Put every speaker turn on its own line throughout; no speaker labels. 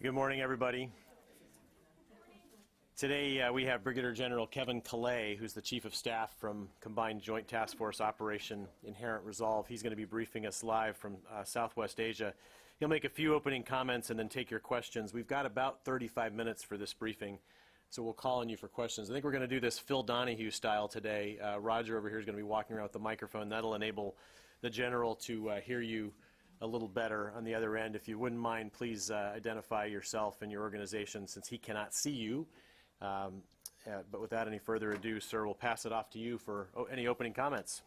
Good morning, everybody. Today we have Brigadier General Kevin Killea, who's the Chief of Staff from Combined Joint Task Force Operation Inherent Resolve. He's going to be briefing us live from Southwest Asia. He'll make a few opening comments and then take your questions. We've got about 35 minutes for this briefing, so we'll call on you for questions. I think we're going to do this Phil Donahue style today. Roger over here is going to be walking around with the microphone. That'll enable the General to hear you a little better on the other end. If you wouldn't mind, please identify yourself and your organization since he cannot see you. But without any further ado, sir, we'll pass it off to you for any opening comments.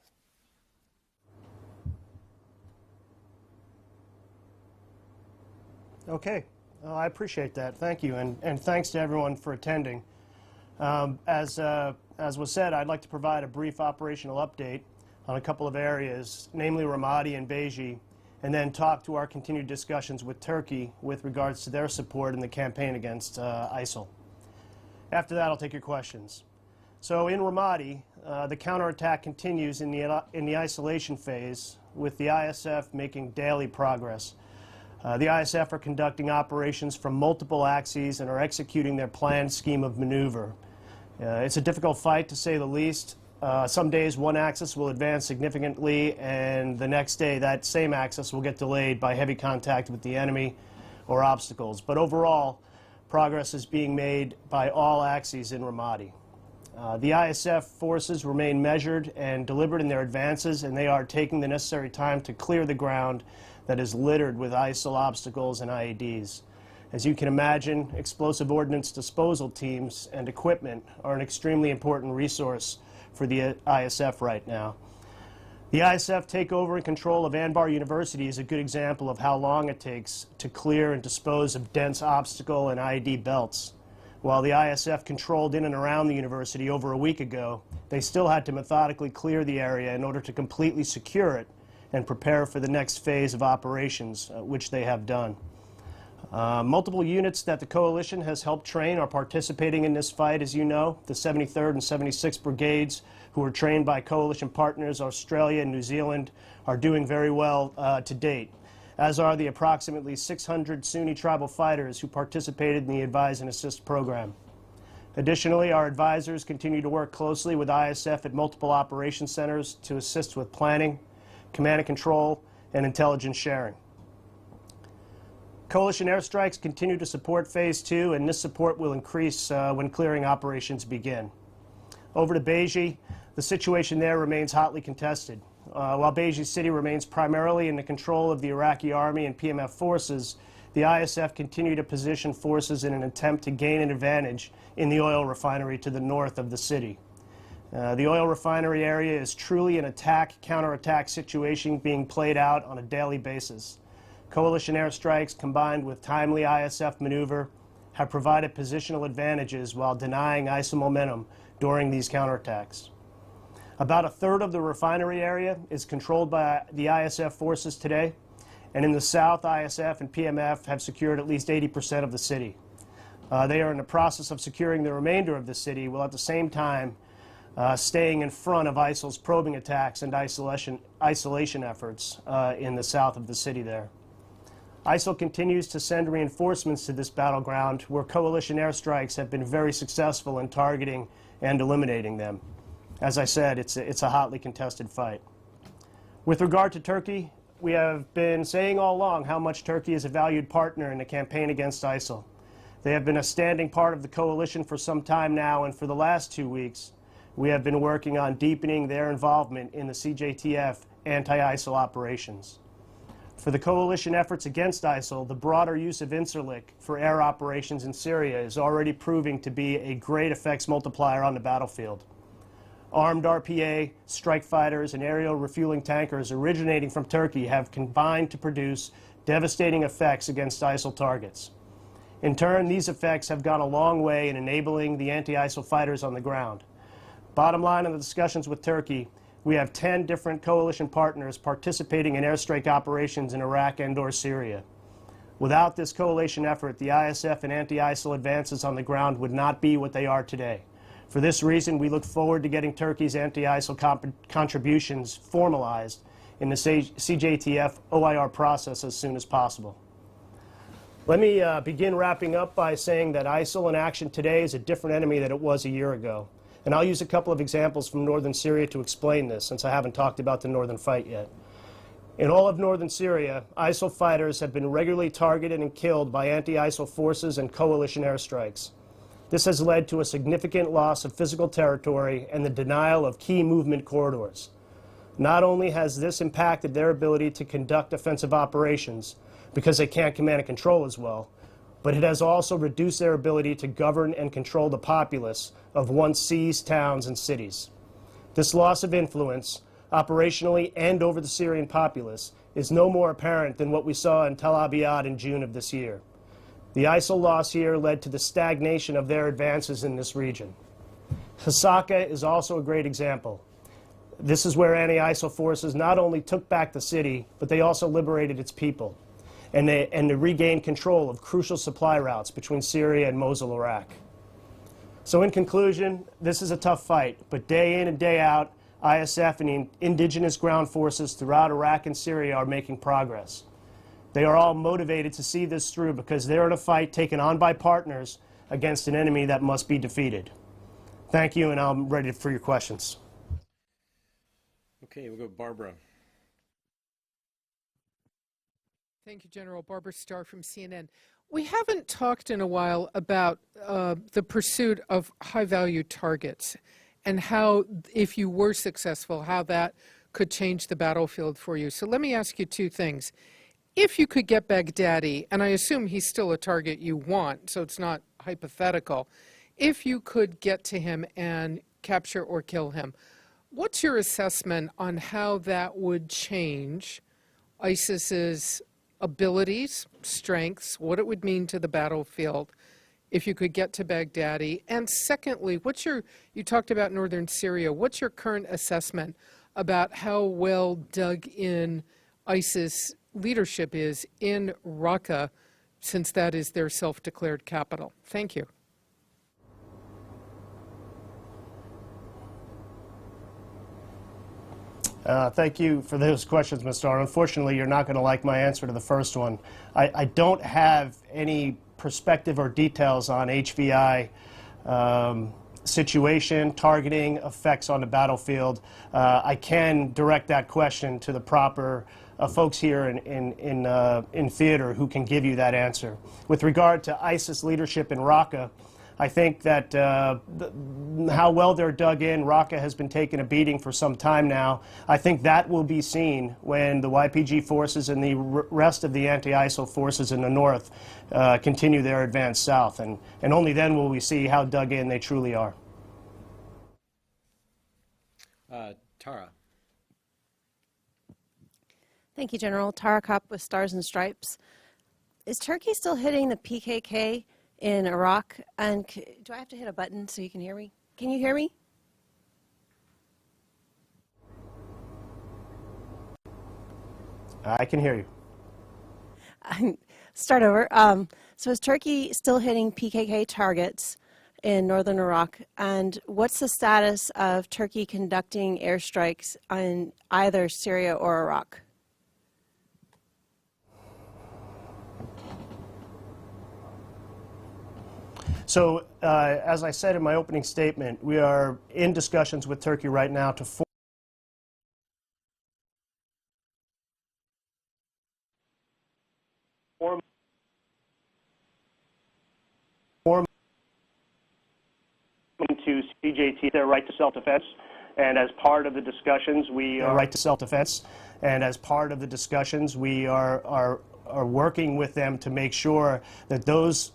Okay. I appreciate that. Thank you. And thanks to everyone for attending. As was said, I'd like to provide a brief operational update on a couple of areas, namely Ramadi and Beji, and then talk to our continued discussions with Turkey with regards to their support in the campaign against ISIL. After that, I'll take your questions. So in Ramadi, the counterattack continues in the isolation phase, with the ISF making daily progress. The ISF are conducting operations from multiple axes and are executing their planned scheme of maneuver. It's a difficult fight, to say the least. Some days one axis will advance significantly, and the next day that same axis will get delayed by heavy contact with the enemy or obstacles. But overall, progress is being made by all axes in Ramadi. The ISF forces remain measured and deliberate in their advances, and they are taking the necessary time to clear the ground that is littered with ISIL obstacles and IEDs. As you can imagine, explosive ordnance disposal teams and equipment are an extremely important resource for the ISF right now. The ISF takeover and control of Anbar University is a good example of how long it takes to clear and dispose of dense obstacle and IED belts. While the ISF controlled in and around the university over a week ago, they still had to methodically clear the area in order to completely secure it and prepare for the next phase of operations, which they have done. Multiple units that the coalition has helped train are participating in this fight, as you know. The 73rd and 76th Brigades, who are trained by coalition partners Australia and New Zealand, are doing very well to date, as are the approximately 600 Sunni tribal fighters who participated in the Advise and Assist program. Additionally, our advisors continue to work closely with ISF at multiple operation centers to assist with planning, command and control, and intelligence sharing. Coalition airstrikes continue to support Phase 2, and this support will increase when clearing operations begin. Over to Beji, the situation there remains hotly contested. While Beji City remains primarily in the control of the Iraqi Army and PMF forces, the ISF continue to position forces in an attempt to gain an advantage in the oil refinery to the north of the city. The oil refinery area is truly an attack-counterattack situation being played out on a daily basis. Coalition airstrikes combined with timely ISF maneuver have provided positional advantages while denying ISIL momentum during these counterattacks. About a third of the refinery area is controlled by the ISF forces today, and in the south, ISF and PMF have secured at least 80% of the city. They are in the process of securing the remainder of the city, while at the same time staying in front of ISIL's probing attacks and isolation efforts in the south of the city there. ISIL continues to send reinforcements to this battleground, where coalition airstrikes have been very successful in targeting and eliminating them. As I said, it's a hotly contested fight. With regard to Turkey, we have been saying all along how much Turkey is a valued partner in the campaign against ISIL. They have been a standing part of the coalition for some time now, and for the last 2 weeks, we have been working on deepening their involvement in the CJTF anti-ISIL operations. For the coalition efforts against ISIL, the broader use of Incirlik for air operations in Syria is already proving to be a great effects multiplier on the battlefield. Armed RPA, strike fighters, and aerial refueling tankers originating from Turkey have combined to produce devastating effects against ISIL targets. In turn, these effects have gone a long way in enabling the anti-ISIL fighters on the ground. Bottom line in the discussions with Turkey, we have 10 different coalition partners participating in airstrike operations in Iraq and/or Syria. Without this coalition effort, the ISF and anti-ISIL advances on the ground would not be what they are today. For this reason, we look forward to getting Turkey's anti-ISIL contributions formalized in the CJTF-OIR process as soon as possible. Let me begin wrapping up by saying that ISIL in action today is a different enemy than it was a year ago. And I'll use a couple of examples from northern Syria to explain this, since I haven't talked about the northern fight yet. In all of northern Syria, ISIL fighters have been regularly targeted and killed by anti-ISIL forces and coalition airstrikes. This has led to a significant loss of physical territory and the denial of key movement corridors. Not only has this impacted their ability to conduct offensive operations, because they can't command and control as well, but it has also reduced their ability to govern and control the populace of once seized towns and cities. This loss of influence, operationally and over the Syrian populace, is no more apparent than what we saw in Tel Abyad in June of this year. The ISIL loss here led to the stagnation of their advances in this region. Hasaka is also a great example. This is where anti-ISIL forces not only took back the city, but they also liberated its people, and they regained control of crucial supply routes between Syria and Mosul, Iraq. So in conclusion, this is a tough fight, but day in and day out, ISF and the indigenous ground forces throughout Iraq and Syria are making progress. They are all motivated to see this through because they're in a fight taken on by partners against an enemy that must be defeated. Thank you, and I'm ready for your questions.
Okay, we'll go Barbara.
Thank you, General. Barbara Starr from CNN. We haven't talked in a while about the pursuit of high-value targets and how, if you were successful, how that could change the battlefield for you. So let me ask you two things. If you could get Baghdadi, and I assume he's still a target you want, so it's not hypothetical, if you could get to him and capture or kill him, what's your assessment on how that would change ISIS's abilities, strengths, what it would mean to the battlefield if you could get to Baghdadi? And secondly, you talked about northern Syria, what's your current assessment about how well dug in ISIS leadership is in Raqqa, since that is their self-declared capital? Thank you.
Thank you for those questions, Ms. Starr. Unfortunately, you're not going to like my answer to the first one. I don't have any perspective or details on HVI situation, targeting, effects on the battlefield. I can direct that question to the proper folks here in theater who can give you that answer. With regard to ISIS leadership in Raqqa, I think that how well they're dug in, Raqqa has been taking a beating for some time now. I think that will be seen when the YPG forces and the rest of the anti-ISIL forces in the north continue their advance south. And only then will we see how dug in they truly are.
Tara.
Thank you, General. Tara Kopp with Stars and Stripes. Is Turkey still hitting the PKK in Iraq? And do I have to hit a button so you can hear me? Can you hear me?
I can hear you.
Start over. So is Turkey still hitting PKK targets in northern Iraq? And what's the status of Turkey conducting airstrikes on either Syria or Iraq?
So, as I said in my opening statement, we are in discussions with Turkey right now to form to CJTF their right to self-defense, and as part of the discussions, we are right to self-defense, and as part of the discussions, we are working with them to make sure that those.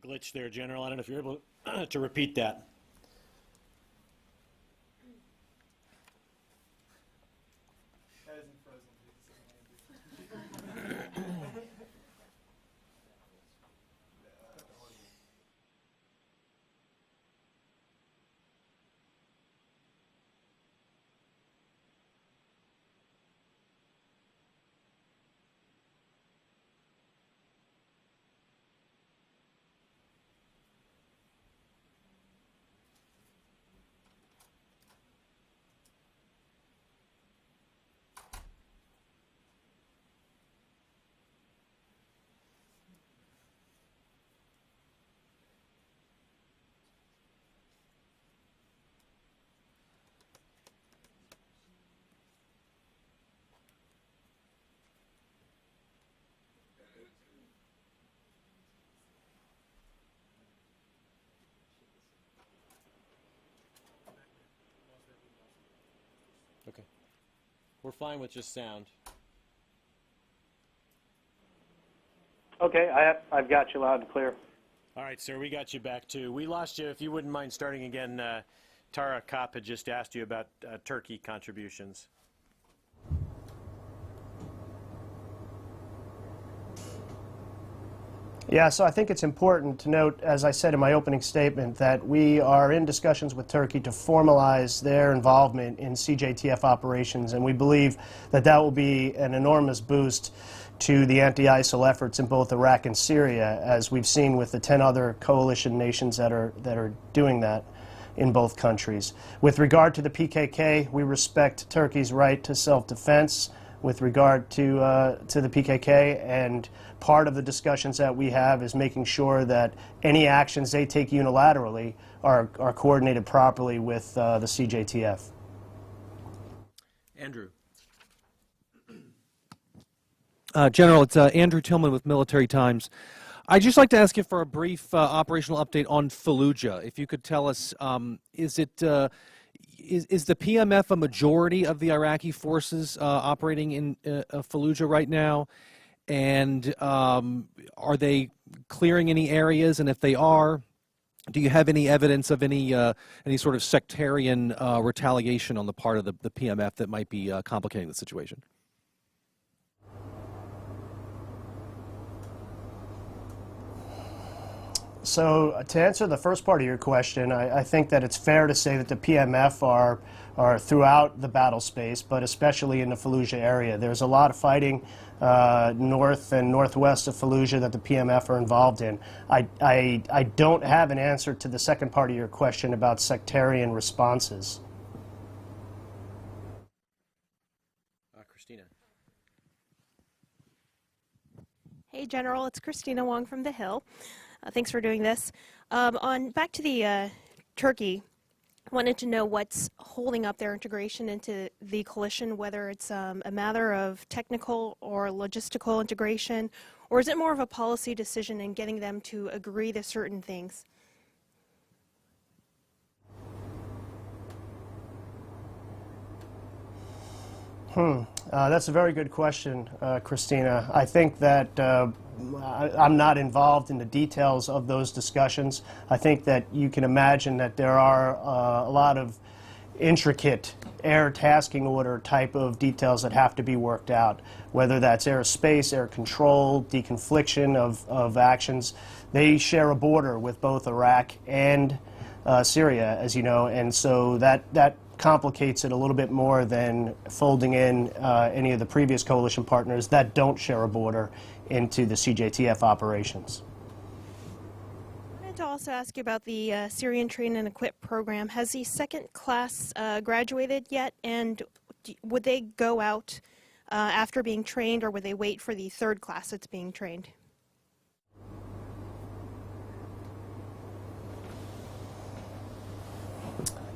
Glitch there, General. I don't know if you're able to repeat that. Okay. We're fine with just sound.
Okay, I've got you loud and clear.
All right, sir, we got you back too. We lost you. If you wouldn't mind starting again, Tara Kopp had just asked you about Turkey contributions.
Yeah, so I think it's important to note, as I said in my opening statement, that we are in discussions with Turkey to formalize their involvement in CJTF operations, and we believe that that will be an enormous boost to the anti-ISIL efforts in both Iraq and Syria, as we've seen with the 10 other coalition nations that are doing that in both countries. With regard to the PKK, we respect Turkey's right to self-defense with regard to the PKK, and part of the discussions that we have is making sure that any actions they take unilaterally are coordinated properly with the CJTF.
Andrew.
General, it's Andrew Tillman with Military Times. I'd just like to ask you for a brief operational update on Fallujah. If you could tell us, is the PMF a majority of the Iraqi forces operating in Fallujah right now? And are they clearing any areas? And if they are, do you have any evidence of any sort of sectarian retaliation on the part of the PMF that might be complicating the situation?
So to answer the first part of your question, I think that it's fair to say that the PMF are throughout the battle space, but especially in the Fallujah area. There's a lot of fighting north and northwest of Fallujah that the PMF are involved in. I don't have an answer to the second part of your question about sectarian responses.
Christina.
Hey, General, it's Christina Wong from The Hill. Thanks for doing this. Back to the Turkey, wanted to know what's holding up their integration into the coalition, whether it's a matter of technical or logistical integration, or is it more of a policy decision in getting them to agree to certain things?
That's a very good question, Christina. I think that I'm not involved in the details of those discussions. I think that you can imagine that there are a lot of intricate air tasking order type of details that have to be worked out, whether that's airspace, air control, deconfliction of actions. They share a border with both Iraq and Syria, as you know, and so that complicates it a little bit more than folding in any of the previous coalition partners that don't share a border into the CJTF operations.
I wanted to also ask you about the Syrian Train and Equip program. Has the second class graduated yet, and would they go out after being trained, or would they wait for the third class that's being trained?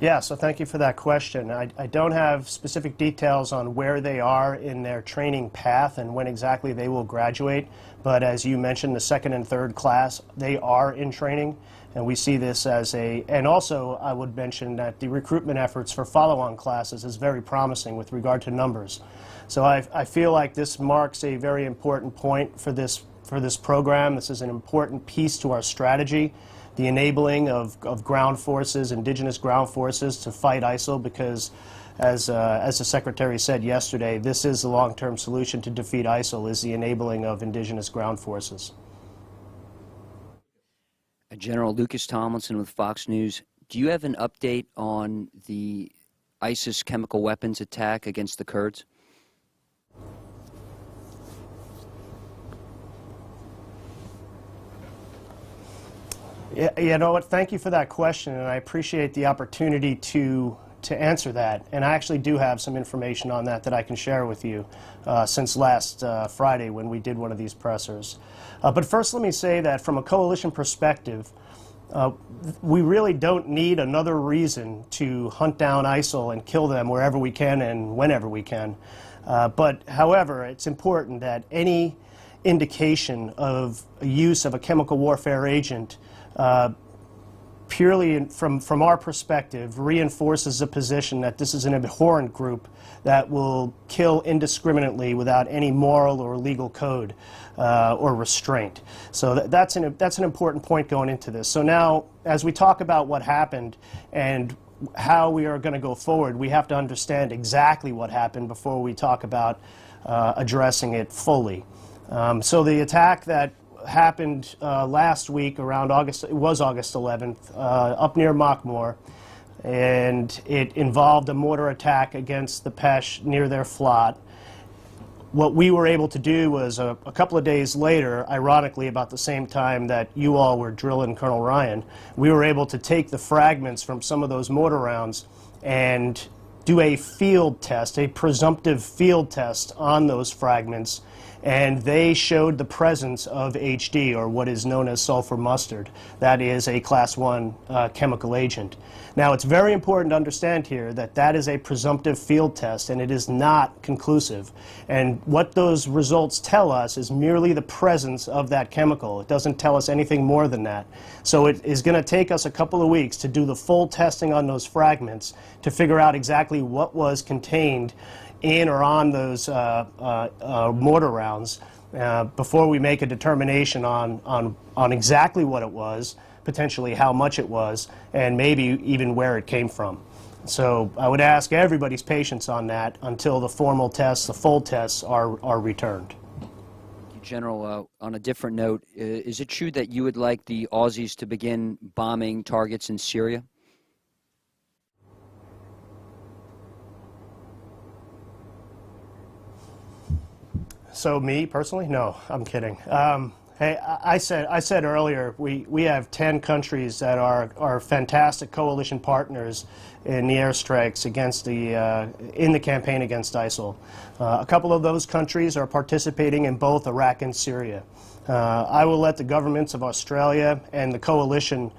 Yeah, so thank you for that question. I don't have specific details on where they are in their training path and when exactly they will graduate, but as you mentioned, the second and third class, they are in training, and we see this as and also I would mention that the recruitment efforts for follow-on classes is very promising with regard to numbers. So I feel like this marks a very important point for this program. This is an important piece to our strategy. The enabling of ground forces, indigenous ground forces, to fight ISIL, because as the Secretary said yesterday, this is the long-term solution to defeat ISIL, is the enabling of indigenous ground forces.
General Lucas Tomlinson with Fox News. Do you have an update on the ISIS chemical weapons attack against the Kurds?
Yeah, you know what, thank you for that question, and I appreciate the opportunity to answer that. And I actually do have some information on that I can share with you since last Friday when we did one of these pressers. But first let me say that from a coalition perspective, we really don't need another reason to hunt down ISIL and kill them wherever we can and whenever we can. But however, it's important that any indication of use of a chemical warfare agent purely from our perspective, reinforces the position that this is an abhorrent group that will kill indiscriminately without any moral or legal code or restraint. So that's an important point going into this. So now, as we talk about what happened and how we are going to go forward, we have to understand exactly what happened before we talk about addressing it fully. So the attack that happened last week around August 11th, up near Makmur, and it involved a mortar attack against the Pesh near their flot. What we were able to do was a couple of days later, ironically about the same time that you all were drilling Colonel Ryan, we were able to take the fragments from some of those mortar rounds and do a field test, a presumptive field test on those fragments, and they showed the presence of HD, or what is known as sulfur mustard. That is a Class 1 chemical agent. Now, it's very important to understand here that that is a presumptive field test, and it is not conclusive. And what those results tell us is merely the presence of that chemical. It doesn't tell us anything more than that. So it is going to take us a couple of weeks to do the full testing on those fragments to figure out exactly what was contained in or on those mortar rounds before we make a determination on exactly what it was, potentially how much it was, and maybe even where it came from. So I would ask everybody's patience on that until the formal tests, the full tests, are returned.
General, on a different note, is it true that you would like the Aussies to begin bombing targets in Syria?
So me personally? No, I'm kidding. Hey, I said earlier we have 10 countries that are fantastic coalition partners in the airstrikes against in the campaign against ISIL. A couple of those countries are participating in both Iraq and Syria. I will let the governments of Australia and the coalition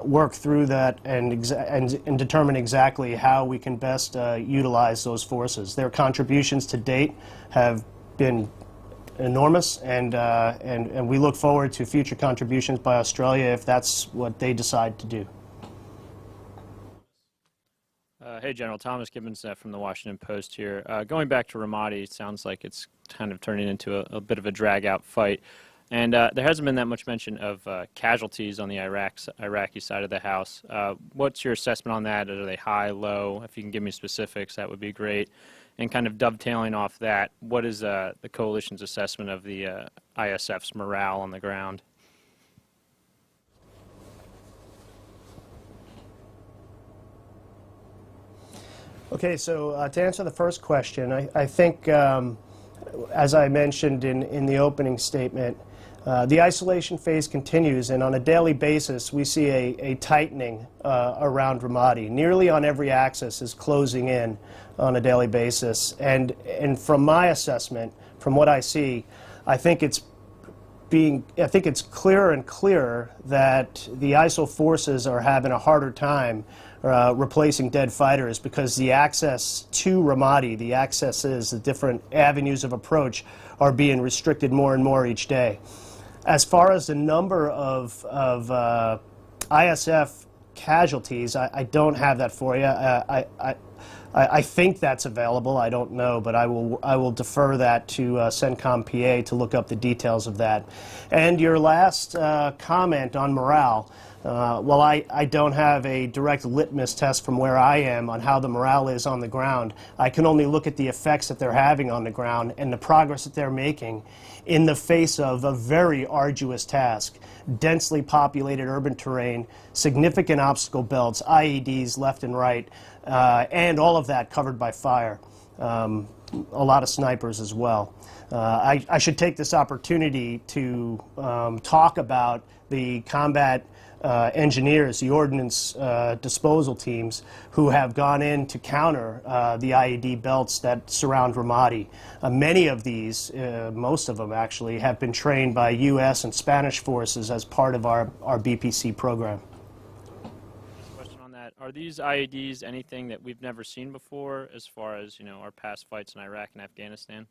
work through that and determine exactly how we can best utilize those forces. Their contributions to date have been enormous, and we look forward to future contributions by Australia if that's what they decide to do.
Hey, General. Thomas Gibbons from the Washington Post here. Going back to Ramadi, it sounds like it's kind of turning into a bit of a drag-out fight. And there hasn't been that much mention of casualties on the Iraqi side of the house. What's your assessment on that? Are they high, low? If you can give me specifics, that would be great. And kind of dovetailing off that, what is the coalition's assessment of the ISF's morale on the ground?
Okay, so to answer the first question, I think, as I mentioned in the opening statement, the isolation phase continues, and on a daily basis we see a tightening around Ramadi. Nearly on every axis is closing in on a daily basis, and from my assessment, from what I see, I think it's clearer and clearer that the ISIL forces are having a harder time replacing dead fighters because the access to Ramadi, the accesses, the different avenues of approach are being restricted more and more each day. As far as the number of ISF casualties, I don't have that for you. I think that's available. I don't know, but I will defer that to CENTCOM PA to look up the details of that. And your last comment on morale, well, I don't have a direct litmus test from where I am on how the morale is on the ground. I can only look at the effects that they're having on the ground and the progress that they're making in the face of a very arduous task. Densely populated urban terrain, significant obstacle belts, IEDs left and right, and all of that covered by fire. A lot of snipers as well. I should take this opportunity to talk about the combat engineers, the ordnance disposal teams who have gone in to counter the IED belts that surround Ramadi. Many of these, most of them actually, have been trained by U.S. and Spanish forces as part of our BPC program.
Question on that. Are these IEDs anything that we've never seen before as far as, you know, our past fights in Iraq and Afghanistan?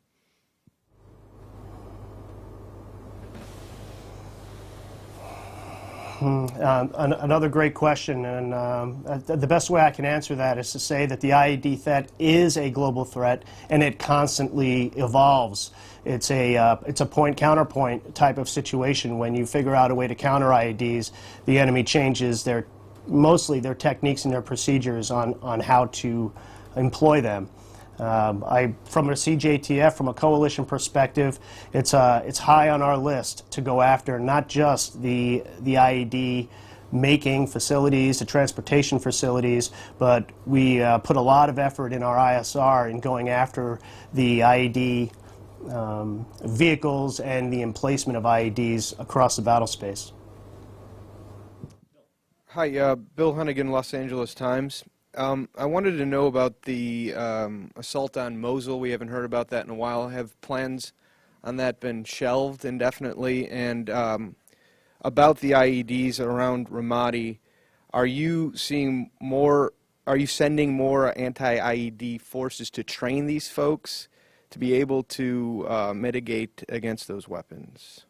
Another great question, and the best way I can answer that is to say that the IED threat is a global threat, and it constantly evolves. It's a point-counterpoint type of situation. When you figure out a way to counter IEDs, the enemy changes mostly their techniques and their procedures on how to employ them. From a CJTF, from a coalition perspective, it's high on our list to go after not just the IED making facilities, the transportation facilities, but we put a lot of effort in our ISR in going after the IED vehicles and the emplacement of IEDs across the battle space.
Hi, Bill Hunnigan, Los Angeles Times. I wanted to know about the assault on Mosul. We haven't heard about that in a while. Have plans on that been shelved indefinitely? And about the IEDs around Ramadi, are you seeing more? Are you sending more anti-IED forces to train these folks to be able to mitigate against those weapons?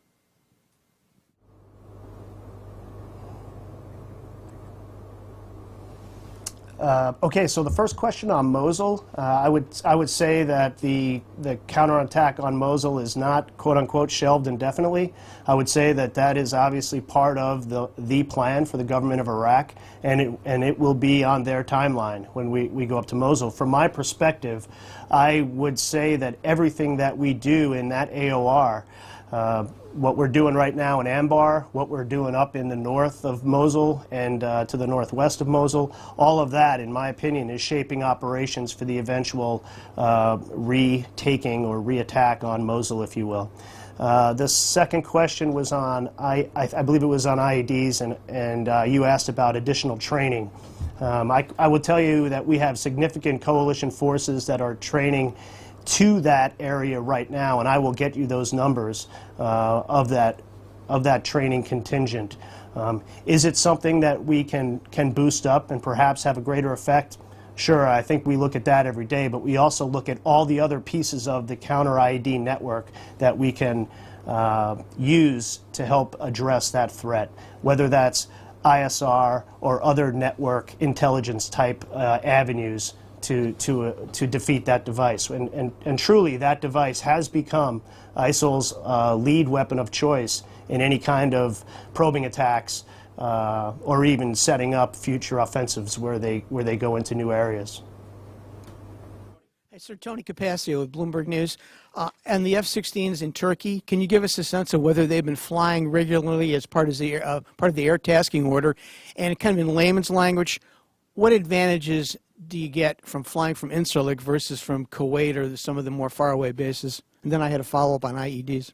Okay, so the first question on Mosul, I would say that the counterattack on Mosul is not quote unquote shelved indefinitely. I would say that that is obviously part of the plan for the government of Iraq, and it will be on their timeline when we go up to Mosul. From my perspective, I would say that everything that we do in that AOR, what we're doing right now in Anbar, what we're doing up in the north of Mosul and to the northwest of Mosul, all of that, in my opinion, is shaping operations for the eventual retaking or reattack on Mosul, if you will. The second question was on, I believe it was on IEDs, and you asked about additional training. I would tell you that we have significant coalition forces that are training to that area right now, and I will get you those numbers of that training contingent. Is it something that we can boost up and perhaps have a greater effect? Sure, I think we look at that every day, but we also look at all the other pieces of the counter-IED network that we can use to help address that threat, whether that's ISR or other network intelligence type avenues to defeat that device. And truly, that device has become ISIL's lead weapon of choice in any kind of probing attacks or even setting up future offensives where they go into new areas.
Hi, Sir. Tony Capaccio with Bloomberg News. And the F-16s in Turkey, can you give us a sense of whether they've been flying regularly as part of the air tasking order? And kind of in layman's language, what advantages do you get from flying from Incirlik versus from Kuwait or some of the more faraway bases? And then I had a follow-up on IEDs.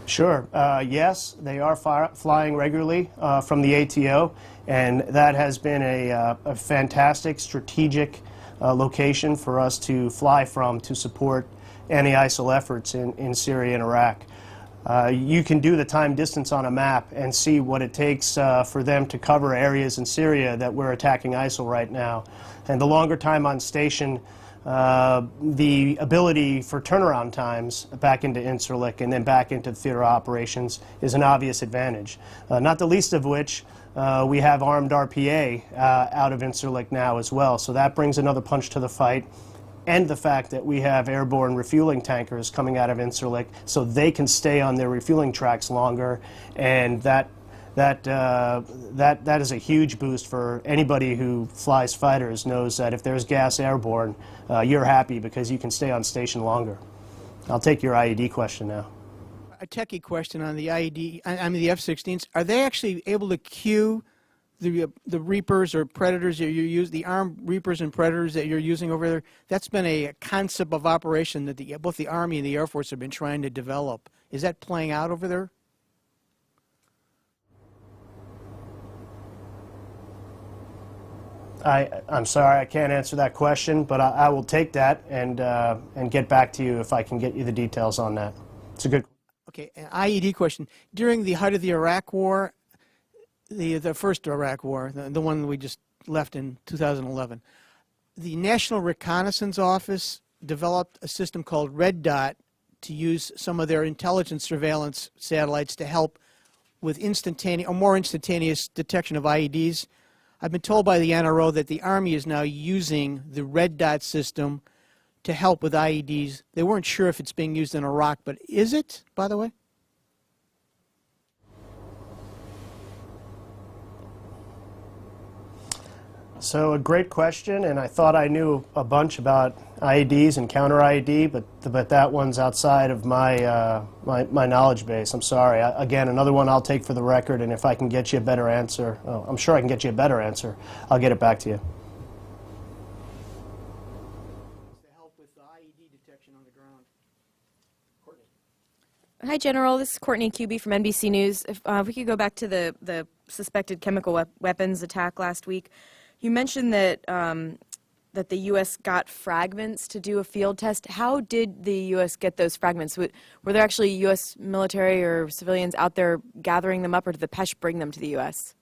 Sure. Yes, they are flying regularly from the ATO, and that has been a fantastic strategic location for us to fly from to support anti-ISIL efforts in Syria and Iraq. You can do the time distance on a map and see what it takes for them to cover areas in Syria that we're attacking ISIL right now. And the longer time on station, the ability for turnaround times back into Incirlik and then back into theater operations is an obvious advantage. Not the least of which, we have armed RPA out of Incirlik now as well. So that brings another punch to the fight. And the fact that we have airborne refueling tankers coming out of Incirlik so they can stay on their refueling tracks longer, and that is a huge boost for anybody who flies fighters, knows that if there's gas airborne, you're happy because you can stay on station longer. I'll take your IED question now.
A techie question on the IED, I mean the F-16s. Are they actually able to cue the Reapers or Predators that you use, the armed Reapers and Predators that you're using over there? That's been a concept of operation that both the Army and the Air Force have been trying to develop. Is that playing out over there?
I'm sorry, I can't answer that question, but I will take that and get back to you if I can get you the details on that. It's a good.
Okay, an IED question. During the height of the Iraq War, the first Iraq War, the one we just left in 2011, the National Reconnaissance Office developed a system called Red Dot to use some of their intelligence surveillance satellites to help with instantaneous or more instantaneous detection of IEDs. I've been told by the NRO that the Army is now using the red dot system to help with IEDs. They weren't sure if it's being used in Iraq, but is it, by the way?
So a great question, and I thought I knew a bunch about IEDs and counter IED, but that one's outside of my my knowledge base. I'm sorry. Again, another one I'll take for the record, and if I can get you a better answer, I'm sure I can get you a better answer, I'll get it back to you.
To help with the IED detection on the ground. Courtney.
Hi, General. This is Courtney Kuby from NBC News. If we could go back to the suspected chemical weapons attack last week. You mentioned that that the U.S. got fragments to do a field test. How did the U.S. get those fragments? Were there actually U.S. military or civilians out there gathering them up, or did the PESH bring them to the U.S.?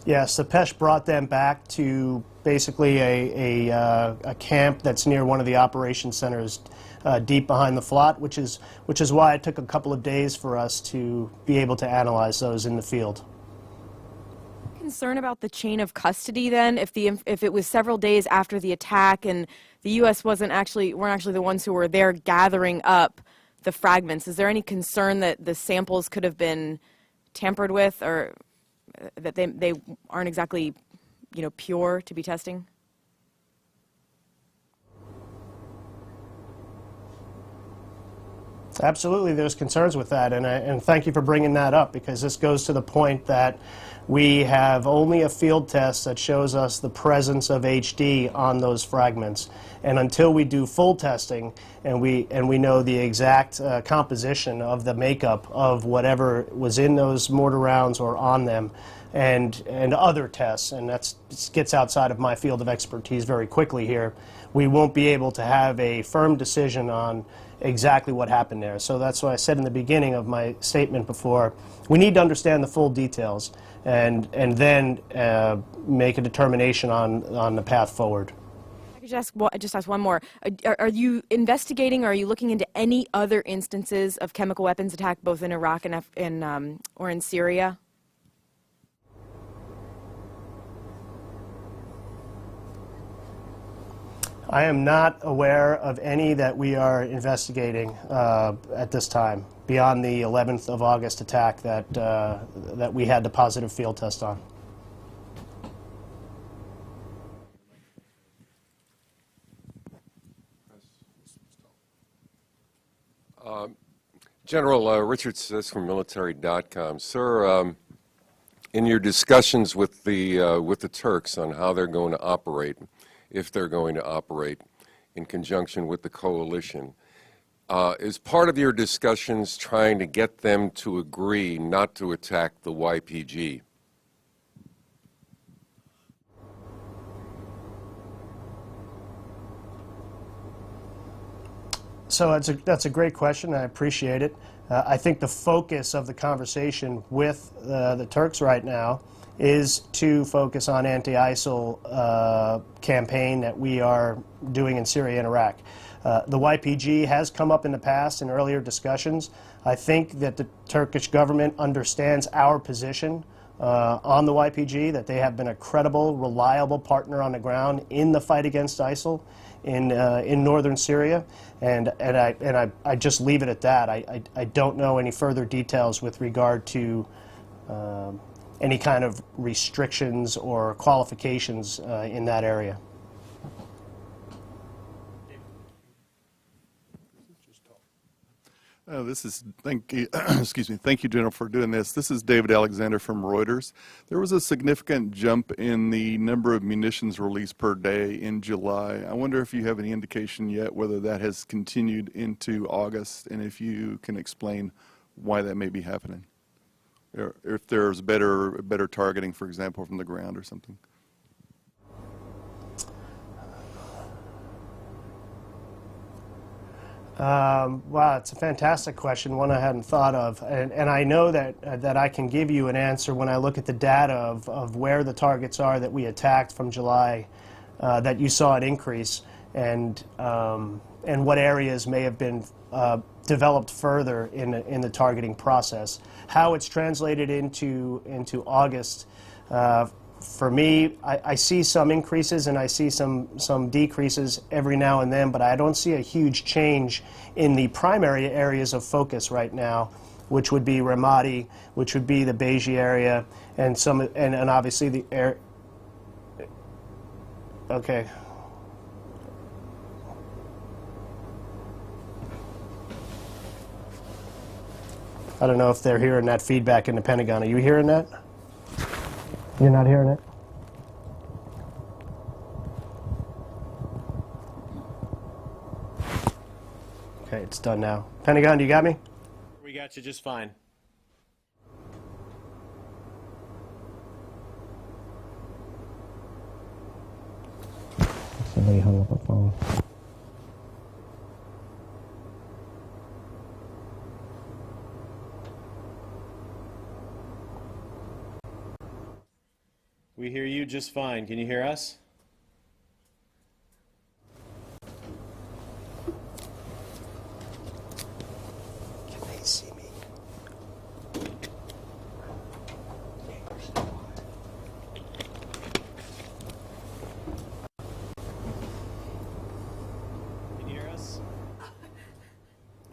Yes, the PESH brought them back to basically a camp that's near one of the operations centers deep behind the flot, which is why it took a couple of days for us to be able to analyze those in the field.
Concern about the chain of custody then, if it was several days after the attack and the U.S. weren't actually the ones who were there gathering up the fragments, is there any concern that the samples could have been tampered with, or that they aren't exactly, pure to be testing?
Absolutely, there's concerns with that, and thank you for bringing that up, because this goes to the point that we have only a field test that shows us the presence of HD on those fragments, and until we do full testing and we know the exact composition of the makeup of whatever was in those mortar rounds or on them, and other tests, and that gets outside of my field of expertise very quickly here, we won't be able to have a firm decision on exactly what happened there. So that's why I said in the beginning of my statement before, we need to understand the full details and then make a determination on the path forward.
I could just ask one more. Are you investigating, or are you looking into any other instances of chemical weapons attack both in Iraq and or in Syria?
I am not aware of any that we are investigating at this time, beyond the 11th of August attack that we had the positive field test on.
General Richard says from military.com. Sir, in your discussions with the Turks on how they're going to operate, if they're going to operate in conjunction with the coalition, is part of your discussions trying to get them to agree not to attack the YPG?
So that's a great question. I appreciate it. I think the focus of the conversation with the Turks right now is to focus on anti-ISIL campaign that we are doing in Syria and Iraq. The YPG has come up in the past in earlier discussions. I think that the Turkish government understands our position on the YPG, that they have been a credible, reliable partner on the ground in the fight against ISIL in northern Syria, and I just leave it at that. I don't know any further details with regard to any kind of restrictions or qualifications in that area.
Thank you, General, for doing this. This is David Alexander from Reuters. There was a significant jump in the number of munitions released per day in July. I wonder if you have any indication yet whether that has continued into August, and if you can explain why that may be happening. Or if there's better targeting, for example, from the ground or something.
Wow, it's a fantastic question, one I hadn't thought of, and I know that I can give you an answer when I look at the data of where the targets are that we attacked from July that you saw an increase, and what areas may have been developed further in the targeting process. How it's translated into August, for me, I see some increases and I see some decreases every now and then, but I don't see a huge change in the primary areas of focus right now, which would be Ramadi, which would be the Beji area, and obviously the air. Okay. I don't know if they're hearing that feedback in the Pentagon. Are you hearing that? You're not hearing it? Okay, it's done now. Pentagon, do you got me?
We got you just fine.
Somebody hung up a phone.
We hear you just fine. Can you hear us?
Can they see me?
Can you hear us?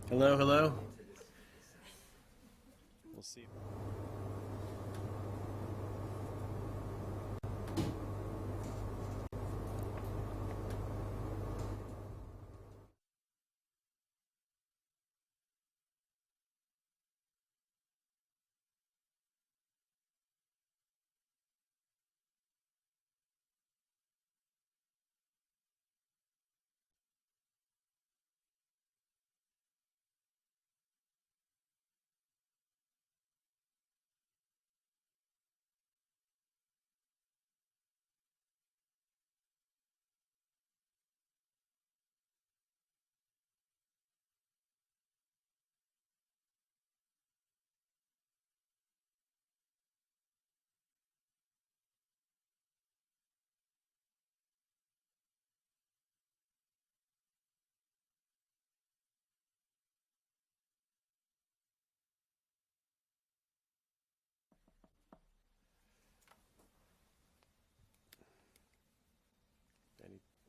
Hello, hello? We'll see.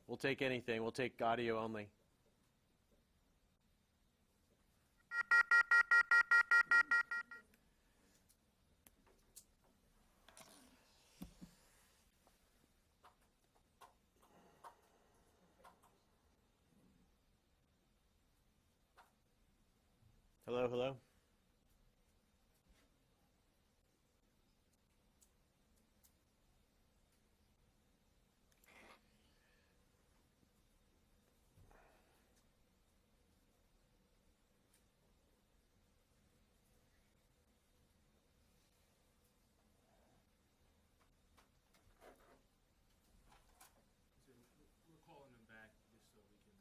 We'll take anything. We'll take audio only. Hello, hello?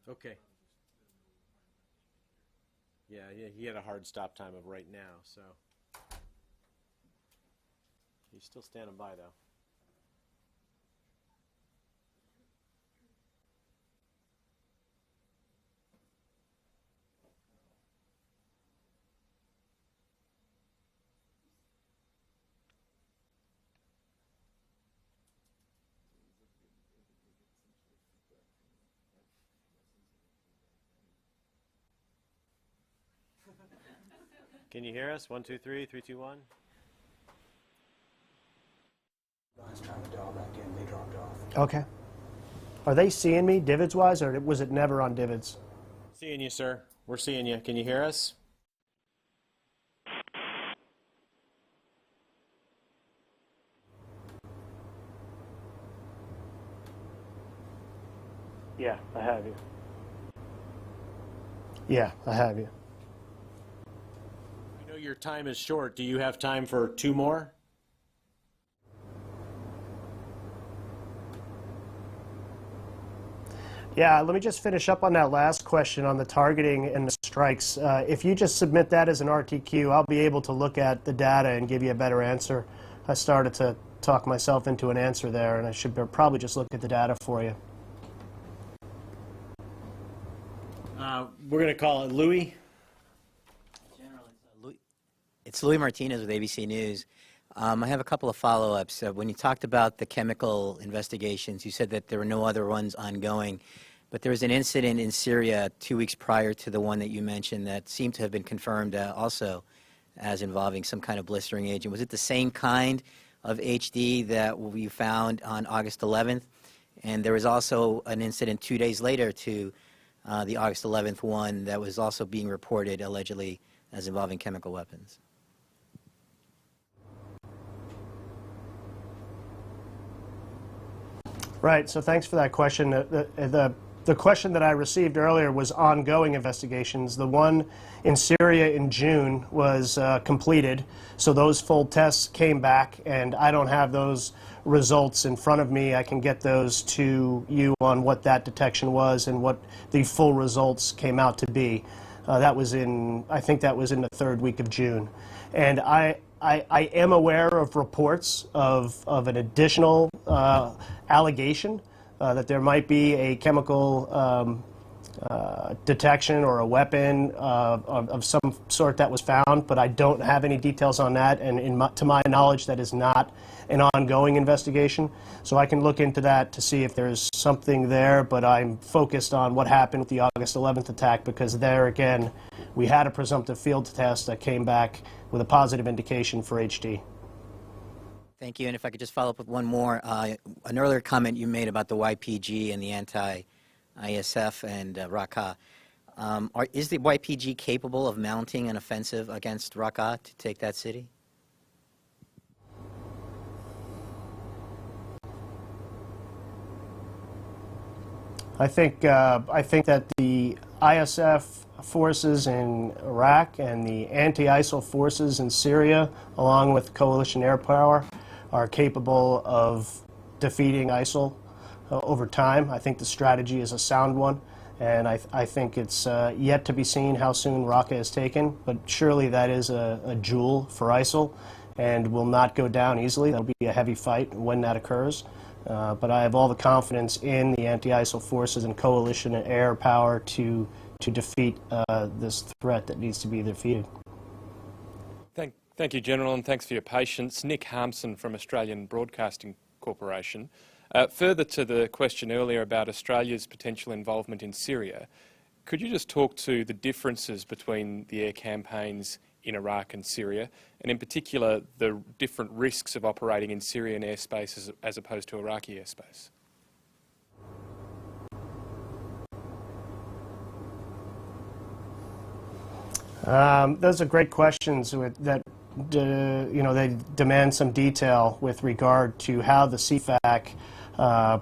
Okay. Yeah, he had a hard stop time of right now, so. He's still standing by, though. Can you hear us? 1, 2, 3, 3, 2, 1.
I was trying to dial back in. They dropped off.
Okay. Are they seeing me divots-wise, or was it never on divots?
Seeing you, sir. We're seeing you. Can you hear us?
Yeah, I have you. Yeah, I have you.
I know your time is short. Do you have time for 2 more?
Yeah, let me just finish up on that last question on the targeting and the strikes. If you just submit that as an RTQ, I'll be able to look at the data and give you a better answer. I started to talk myself into an answer there, and I should probably just look at the data for you.
We're going to call it Louis.
General, it's Louis Martinez with ABC News. I have a couple of follow-ups. When you talked about the chemical investigations, you said that there were no other ones ongoing, but there was an incident in Syria 2 weeks prior to the one that you mentioned that seemed to have been confirmed also as involving some kind of blistering agent. Was it the same kind of HD that we found on August 11th? And there was also an incident 2 days later to the August 11th one that was also being reported allegedly as involving chemical weapons.
Right, so thanks for that question. The question that I received earlier was ongoing investigations. The one in Syria in June was completed, so those full tests came back, and I don't have those results in front of me. I can get those to you on what that detection was and what the full results came out to be. That was I think that was in the third week of June. And I am aware of reports of an additional allegation that there might be a chemical detection or a weapon of some sort that was found, but I don't have any details on that, and to my knowledge that is not an ongoing investigation. So I can look into that to see if there's something there, but I'm focused on what happened with the August 11th attack, because there again we had a presumptive field test that came back with a positive indication for HD.
Thank you. And if I could just follow up with one more. An earlier comment you made about the YPG and the anti-ISF and Raqqa. Is the YPG capable of mounting an offensive against Raqqa to take that city?
I think that the ISF forces in Iraq and the anti-ISIL forces in Syria, along with coalition air power, are capable of defeating ISIL over time. I think the strategy is a sound one, and I think it's yet to be seen how soon Raqqa is taken, but surely that is a jewel for ISIL and will not go down easily. That'll be a heavy fight when that occurs. But I have all the confidence in the anti-ISIL forces and coalition and air power to defeat this threat that needs to be defeated.
Thank you, General, and thanks for your patience. Nick Harmson from Australian Broadcasting Corporation. Further to the question earlier about Australia's potential involvement in Syria, could you just talk to the differences between the air campaigns in Iraq and Syria, and in particular the different risks of operating in Syrian airspace as opposed to Iraqi airspace?
Those are great questions that they demand some detail with regard to how the CFAC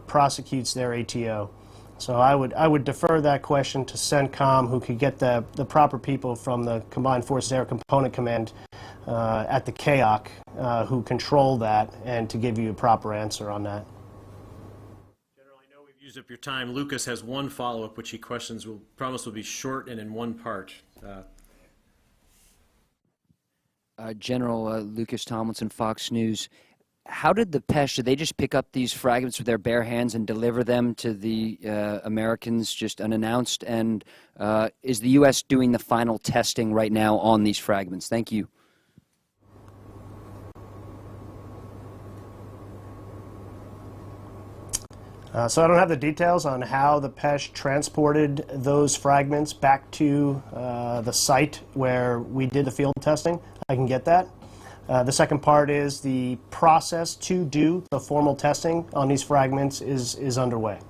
prosecutes their ATO. So I would defer that question to CENTCOM, who could get the proper people from the Combined Forces Air Component Command at the CAOC who control that, and to give you a proper answer on that.
General, I know we've used up your time. Lucas has one follow-up, which he questions will be short and in one part.
General Lucas Tomlinson, Fox News. How did the PESH, did they just pick up these fragments with their bare hands and deliver them to the Americans just unannounced? And is the U.S. doing the final testing right now on these fragments? Thank you.
So I don't have the details on how the PESH transported those fragments back to the site where we did the field testing. I can get that. The second part is the process to do the formal testing on these fragments is underway.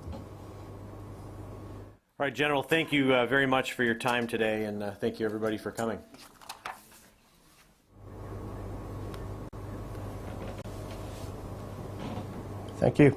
All right, General, thank you very much for your time today, and thank you everybody for coming.
Thank you.